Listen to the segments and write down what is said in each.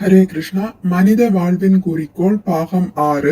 ஹரே கிருஷ்ணா. மனித வாழ்வின் குறிக்கோள் பாகம் 6.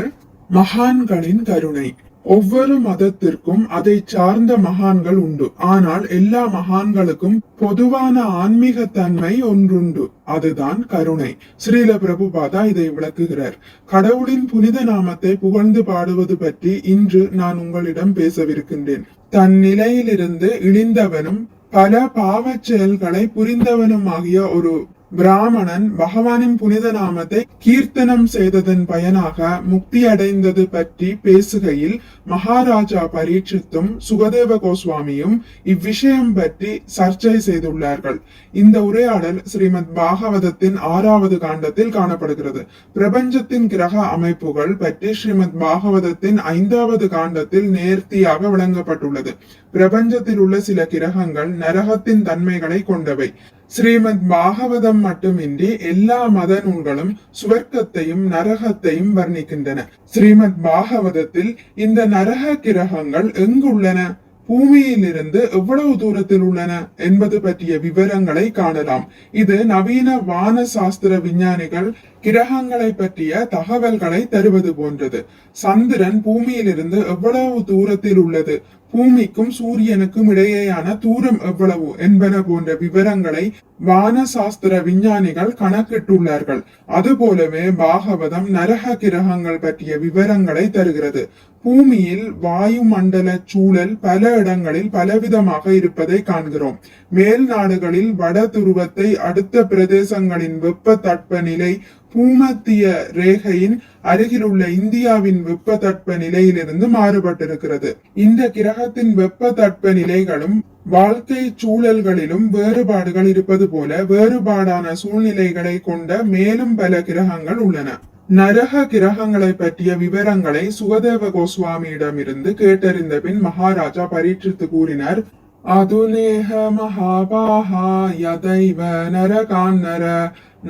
மகான்களின் கருணை. ஒவ்வொரு மதத்திற்கும் அதை சார்ந்த மகான்கள் உண்டு. ஆனால் எல்லா மகான்களுக்கும் பொதுவான ஆன்மீக தன்மை ஒன்றுண்டு, அதுதான் கருணை. ஸ்ரீல பிரபுபாதா இதை விளக்குகிறார். கடவுளின் புனித நாமத்தை புகழ்ந்து பாடுவது பற்றி இன்று நான் உங்களிடம் பேசவிருக்கின்றேன். தன் நிலையிலிருந்து இழிந்தவனும் பல பாவச் செயல்களை புரிந்தவனும் ஆகிய ஒரு பிராமணன் பகவானின் புனித நாமத்தை கீர்த்தனம் செய்ததன் பயனாக முக்தி அடைந்தது பற்றி பேசுகையில் மகாராஜா பரீட்சித்தும் சுகதேவ கோஸ்வாமியும் இவ்விஷயம் பற்றி சர்ச்சை செய்துள்ளார்கள். இந்த உரையாடல் ஸ்ரீமத் பாகவதத்தின் 6வது காண்டத்தில் காணப்படுகிறது. பிரபஞ்சத்தின் கிரக அமைப்புகள் பற்றி ஸ்ரீமத் பாகவதத்தின் 5வது காண்டத்தில் நேர்த்தியாக விளங்கப்பட்டுள்ளது. பிரபஞ்சத்தில் உள்ள சில கிரகங்கள் நரகத்தின் தன்மைகளை கொண்டவை. ஸ்ரீமத் பாகவதம் மட்டுமின்றி எல்லா மத நூல்களும் சுவர்க்கத்தையும் நரகத்தையும் வர்ணிக்கின்றன. ஸ்ரீமத் பாகவதத்தில் இந்த நரக கிரகங்கள் எங்குள்ளன, பூமியிலிருந்து எவ்வளவு தூரத்தில் உள்ளன என்பது பற்றிய விவரங்களை காணலாம். இது நவீன வான சாஸ்திர விஞ்ஞானிகள் கிரகங்களை பற்றிய தகவல்களை தருவது போன்றது. சந்திரன் பூமியிலிருந்து எவ்வளவு தூரத்தில் உள்ளது, பூமிக்கும் சூரியனுக்கும் இடையேயான தூரம் எவ்வளவு என்பன போன்ற விவரங்களை வான சாஸ்திர விஞ்ஞானிகள் கணக்கிட்டுள்ளார்கள். அதுபோலவே பாகவதம் நரக கிரகங்கள் பற்றிய விவரங்களை தருகிறது. பூமியில் வாயுமண்டல சூழல் பல இடங்களில் பலவிதமாக இருப்பதை காண்கிறோம். மேல் நாடுகளில் வட துருவத்தை அடுத்த பிரதேசங்களின் வெப்ப தட்பநிலை பூமத்திய ரேகையின் அருகில் உள்ள இந்தியாவின் வெப்ப தட்ப நிலையிலிருந்து மாறுபட்டிருக்கிறது. இந்த கிரகத்தின் வெப்ப தட்ப நிலைகளும் வாழ்க்கை சூழல்களிலும் வேறுபாடுகள் இருப்பது போல வேறுபாடான சூழ்நிலைகளை கொண்ட மேலும் பல கிரகங்கள் உள்ளன. நரக கிரகங்களை பற்றிய விவரங்களை சுகதேவ கோஸ்வாமியிடமிருந்து கேட்டறிந்த பின் மகாராஜா பரீட்சித்து கூறினார். அதுநேக மகாபாஹா யதைவ நரகான்னர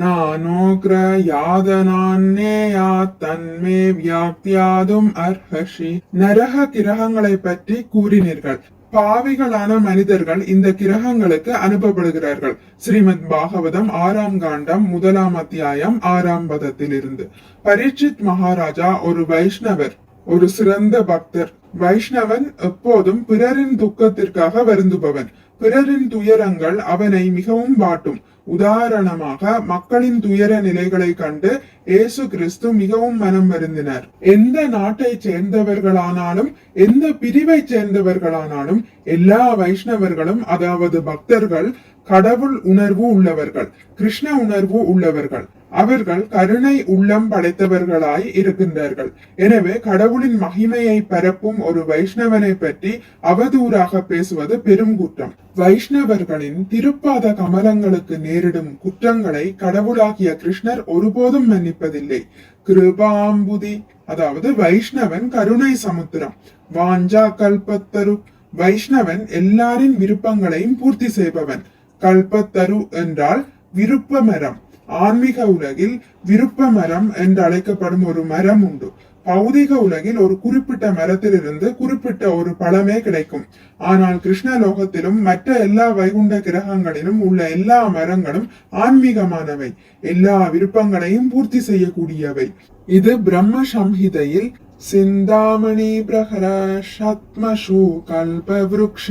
நானோக்ர யாதனான்னேயா தன்மே வியாக்தியாதும் அர்ஹஷி. நரக கிரகங்களை பற்றி கூறினீர்கள். பாவிகளான மனிதர்கள் இந்த கிரகங்களுக்கு அனுப்பப்படுகிறார்கள். ஸ்ரீமத் பாகவதம் 6ஆம் காண்டம் 1ஆம் அத்தியாயம் 6ஆம் பதத்தில் இருந்து. பரீட்சித் மகாராஜா ஒரு வைஷ்ணவர், ஒரு சிறந்த பக்தர். வைஷ்ணவன் எப்போதும் பிறரின் துக்கத்திற்காக வருந்துபவன். பிறரின் துயரங்கள் அவனை மிகவும் வாட்டும். உதாரணமாக மக்களின் துயர நிலைகளை கண்டு இயேசு கிறிஸ்து மிகவும் மனம் வருந்தினார். எந்த நாட்டை சேர்ந்தவர்களானாலும் எந்த பிரிவை சேர்ந்தவர்களானாலும் எல்லா வைஷ்ணவர்களும், அதாவது பக்தர்கள், கடவுள் உணர்வு உள்ளவர்கள், கிருஷ்ண உணர்வு உள்ளவர்கள். அவர்கள் கருணை உள்ளம் படைத்தவர்களாய் இருக்கின்றார்கள். எனவே கடவுளின் மகிமையை பரப்பும் ஒரு வைஷ்ணவனை பற்றி அவதூறாக பேசுவது பெரும் குற்றம். வைஷ்ணவர்களின் திருப்பாத கமலங்களுக்கு நேரிடும் குற்றங்களை கடவுளாகிய கிருஷ்ணர் ஒருபோதும் மன்னிப்பதில்லை. கிருபாம்புதி, அதாவது வைஷ்ணவன் கருணை சமுத்திரம். வாஞ்சா கல்பத்தரு, வைஷ்ணவன் எல்லாரின் விருப்பங்களையும் பூர்த்தி செய்பவன். கல்பத்தரு என்றால் விருப்ப மரம். ஆன்மீக உலகில் விருப்ப மரம் என்று அழைக்கப்படும் ஒரு மரம் உண்டு. பௌதிக உலகில் ஒரு குறிப்பிட்ட மரத்திலிருந்து குறிப்பிட்ட ஒரு பழமே கிடைக்கும். ஆனால் கிருஷ்ணலோகத்திலும் மற்ற எல்லா வைகுண்ட கிரகங்களிலும் உள்ள எல்லா மரங்களும் ஆன்மீகமானவை, எல்லா விருப்பங்களையும் பூர்த்தி செய்யக்கூடியவை. இது பிரம்ம சம்ஹிதையில் சிந்தாமணி பிரகர சத்மசு கல்ப விருக்ஷ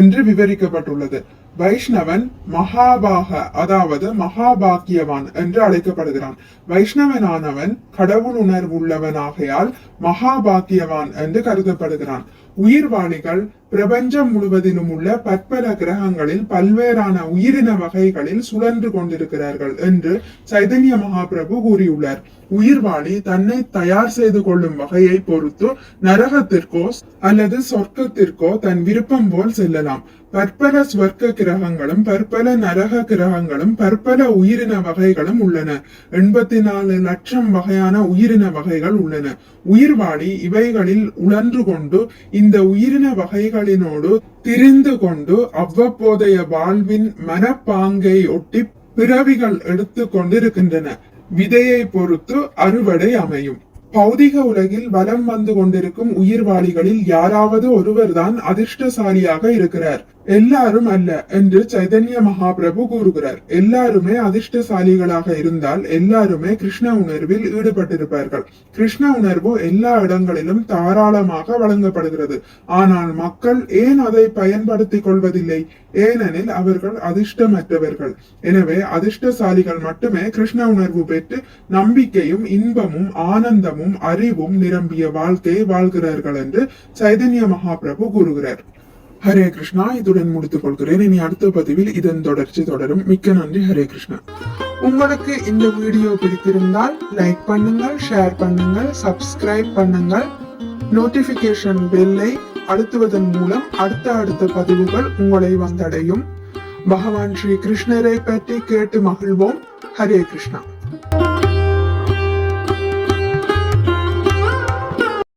என்று விவரிக்கப்பட்டுள்ளது. வைஷ்ணவன் மகாபாக, அதாவது மகாபாக்கியவான் என்று அழைக்கப்படுகிறான். வைஷ்ணவனானவன் கடவுள் உணர்வுள்ளவனாகையால் மகாபாக்கியவான் என்று கருதப்படுகிறான். உயிர்வாளிகள் பிரபஞ்சம் முழுவதிலும் உள்ள பற்பல கிரகங்களில் பல்வேறான உயிரின வகைகளில் சுழன்று கொண்டிருக்கிறார்கள் என்று சைதன்ய மகாபிரபு கூறியுள்ளார். உயிர்வாளி தன்னை தயார் செய்து கொள்ளும் வகையை பொறுத்து நரகத்திற்கோ அல்லது சொர்க்கத்திற்கோ தன் விருப்பம் போல் செல்லலாம். பற்பல ஸ்வர்க்க கிரகங்களும் பற்பல நரக கிரகங்களும் பற்பல உயிரின வகைகளும் உள்ளன. 84 லட்சம் வகையான உயிரின வகைகள் உள்ளன. உயிர்வாளி இவைகளில் உழன்று கொண்டு இந்த உயிரின வகைகளினோடு திரிந்து கொண்டு அவ்வப்போதைய வாழ்வின் மனப்பாங்கை ஒட்டி பிறவிகள் எடுத்து கொண்டிருக்கின்றன. விதையை பொறுத்து அறுவடை அமையும். பௌதிக உலகில் வலம் வந்து கொண்டிருக்கும் உயிர்வாளிகளில் யாராவது ஒருவர்தான் அதிர்ஷ்டசாலியாக இருக்கிறார். எல்லாரும் அல்ல என்று சைதன்ய மகாபிரபு கூறுகிறார். எல்லாருமே அதிர்ஷ்டசாலிகளாக இருந்தால் எல்லாருமே கிருஷ்ண உணர்வில் ஈடுபட்டிருப்பார்கள். கிருஷ்ண உணர்வு எல்லா இடங்களிலும் தாராளமாக வழங்கப்படுகிறது. ஆனால் மக்கள் ஏன் அதை பயன்படுத்திக் கொள்வதில்லை? ஏனெனில் அவர்கள் அதிர்ஷ்டமற்றவர்கள். எனவே அதிர்ஷ்டசாலிகள் மட்டுமே கிருஷ்ண உணர்வு பெற்று நம்பிக்கையும் இன்பமும் ஆனந்தமும் அறிவும் நிரம்பிய வாழ்க்கையை வாழ்கிறார்கள் என்று சைதன்ய மகாபிரபு கூறுகிறார். ஹரே கிருஷ்ணா. இதுடன் முடித்துக் கொள்கிறேன். இனி அடுத்த பதிவில் இதன் தொடர்ச்சி தொடரும். மிக்க நன்றி. ஹரே கிருஷ்ணா. உங்களுக்கு இந்த வீடியோ பிடித்திருந்தால் லைக் பண்ணுங்கள், ஷேர் பண்ணுங்கள், சப்ஸ்கிரைப் பண்ணுங்கள். நோட்டிபிகேஷன் பெல்லை அழுத்துவதன் மூலம் அடுத்த பதிவுகள் உங்களை வந்தடையும். பகவான் ஸ்ரீ கிருஷ்ணரை பற்றி கேட்டு மகிழ்வோம். ஹரே கிருஷ்ணா.